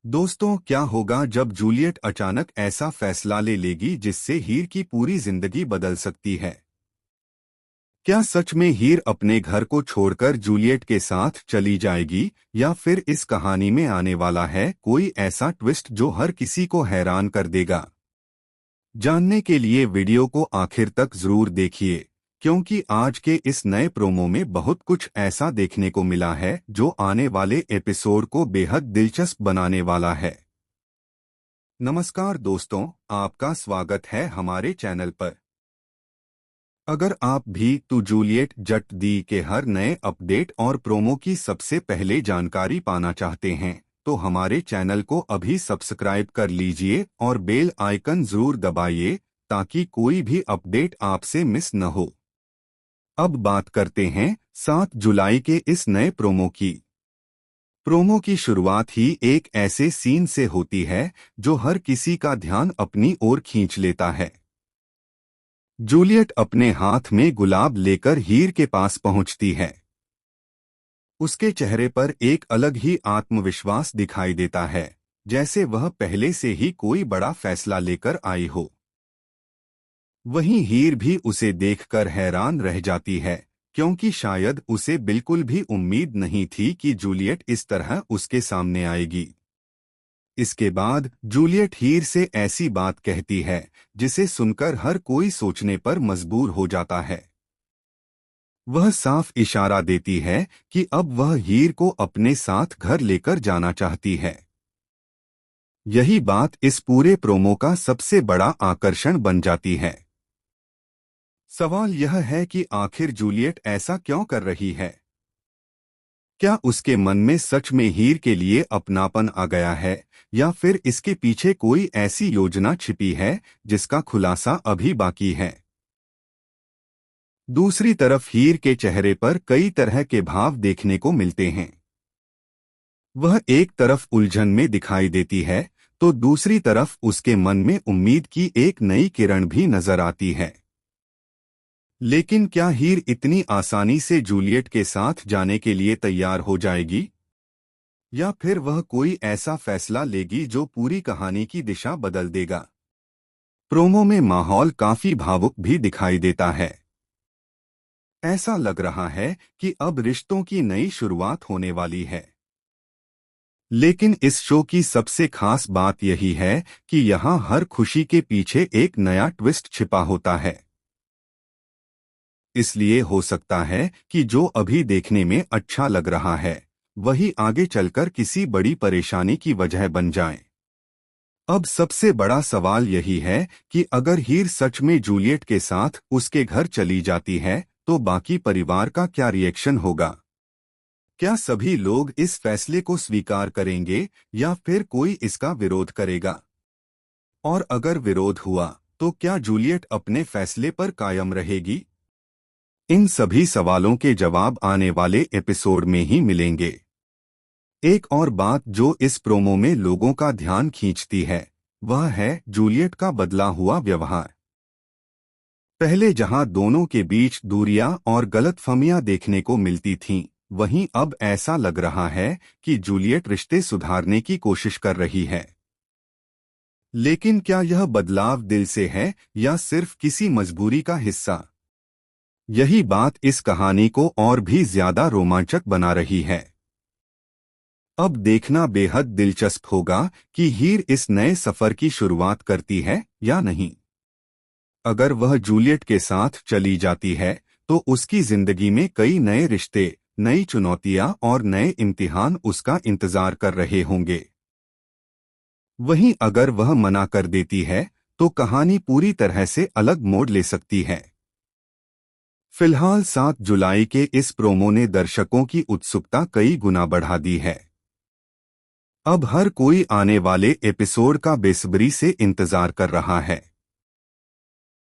दोस्तों, क्या होगा जब जूलियट अचानक ऐसा फैसला ले लेगी जिससे हीर की पूरी जिंदगी बदल सकती है। क्या सच में हीर अपने घर को छोड़कर जूलियट के साथ चली जाएगी, या फिर इस कहानी में आने वाला है कोई ऐसा ट्विस्ट जो हर किसी को हैरान कर देगा। जानने के लिए वीडियो को आखिर तक जरूर देखिए, क्योंकि आज के इस नए प्रोमो में बहुत कुछ ऐसा देखने को मिला है जो आने वाले एपिसोड को बेहद दिलचस्प बनाने वाला है। नमस्कार दोस्तों, आपका स्वागत है हमारे चैनल पर। अगर आप भी तो जूलियट जट दी के हर नए अपडेट और प्रोमो की सबसे पहले जानकारी पाना चाहते हैं, तो हमारे चैनल को अभी सब्सक्राइब कर लीजिए और बेल आइकन जरूर दबाइए ताकि कोई भी अपडेट आपसे मिस न हो। अब बात करते हैं 7 जुलाई के इस नए प्रोमो की। प्रोमो की शुरुआत ही एक ऐसे सीन से होती है जो हर किसी का ध्यान अपनी ओर खींच लेता है। जूलियट अपने हाथ में गुलाब लेकर हीर के पास पहुंचती है। उसके चेहरे पर एक अलग ही आत्मविश्वास दिखाई देता है, जैसे वह पहले से ही कोई बड़ा फैसला लेकर आई हो। वहीं हीर भी उसे देखकर हैरान रह जाती है, क्योंकि शायद उसे बिल्कुल भी उम्मीद नहीं थी कि जूलियट इस तरह उसके सामने आएगी। इसके बाद जूलियट हीर से ऐसी बात कहती है जिसे सुनकर हर कोई सोचने पर मजबूर हो जाता है। वह साफ इशारा देती है कि अब वह हीर को अपने साथ घर लेकर जाना चाहती है। यही बात इस पूरे प्रोमो का सबसे बड़ा आकर्षण बन जाती है। सवाल यह है कि आखिर जूलियट ऐसा क्यों कर रही है। क्या उसके मन में सच में हीर के लिए अपनापन आ गया है, या फिर इसके पीछे कोई ऐसी योजना छिपी है जिसका खुलासा अभी बाकी है। दूसरी तरफ हीर के चेहरे पर कई तरह के भाव देखने को मिलते हैं। वह एक तरफ उलझन में दिखाई देती है, तो दूसरी तरफ उसके मन में उम्मीद की एक नई किरण भी नजर आती है। लेकिन क्या हीर इतनी आसानी से जूलियट के साथ जाने के लिए तैयार हो जाएगी, या फिर वह कोई ऐसा फैसला लेगी जो पूरी कहानी की दिशा बदल देगा। प्रोमो में माहौल काफी भावुक भी दिखाई देता है। ऐसा लग रहा है कि अब रिश्तों की नई शुरुआत होने वाली है। लेकिन इस शो की सबसे खास बात यही है कि यहाँ हर खुशी के पीछे एक नया ट्विस्ट छिपा होता है। इसलिए हो सकता है कि जो अभी देखने में अच्छा लग रहा है, वही आगे चलकर किसी बड़ी परेशानी की वजह बन जाए। अब सबसे बड़ा सवाल यही है कि अगर हीर सच में जूलियट के साथ उसके घर चली जाती है, तो बाकी परिवार का क्या रिएक्शन होगा। क्या सभी लोग इस फैसले को स्वीकार करेंगे, या फिर कोई इसका विरोध करेगा। और अगर विरोध हुआ, तो क्या जूलियट अपने फैसले पर कायम रहेगी। इन सभी सवालों के जवाब आने वाले एपिसोड में ही मिलेंगे। एक और बात जो इस प्रोमो में लोगों का ध्यान खींचती है, वह है जूलियट का बदला हुआ व्यवहार। पहले जहां दोनों के बीच दूरियां और गलतफहमियां देखने को मिलती थीं, वहीं अब ऐसा लग रहा है कि जूलियट रिश्ते सुधारने की कोशिश कर रही है। लेकिन क्या यह बदलाव दिल से है, या सिर्फ किसी मजबूरी का हिस्सा। यही बात इस कहानी को और भी ज्यादा रोमांचक बना रही है। अब देखना बेहद दिलचस्प होगा कि हीर इस नए सफर की शुरुआत करती है या नहीं। अगर वह जूलियट के साथ चली जाती है, तो उसकी जिंदगी में कई नए रिश्ते, नई चुनौतियां और नए इम्तिहान उसका इंतजार कर रहे होंगे। वहीं अगर वह मना कर देती है, तो कहानी पूरी तरह से अलग मोड़ ले सकती है। फिलहाल 7 जुलाई के इस प्रोमो ने दर्शकों की उत्सुकता कई गुना बढ़ा दी है। अब हर कोई आने वाले एपिसोड का बेसब्री से इंतजार कर रहा है।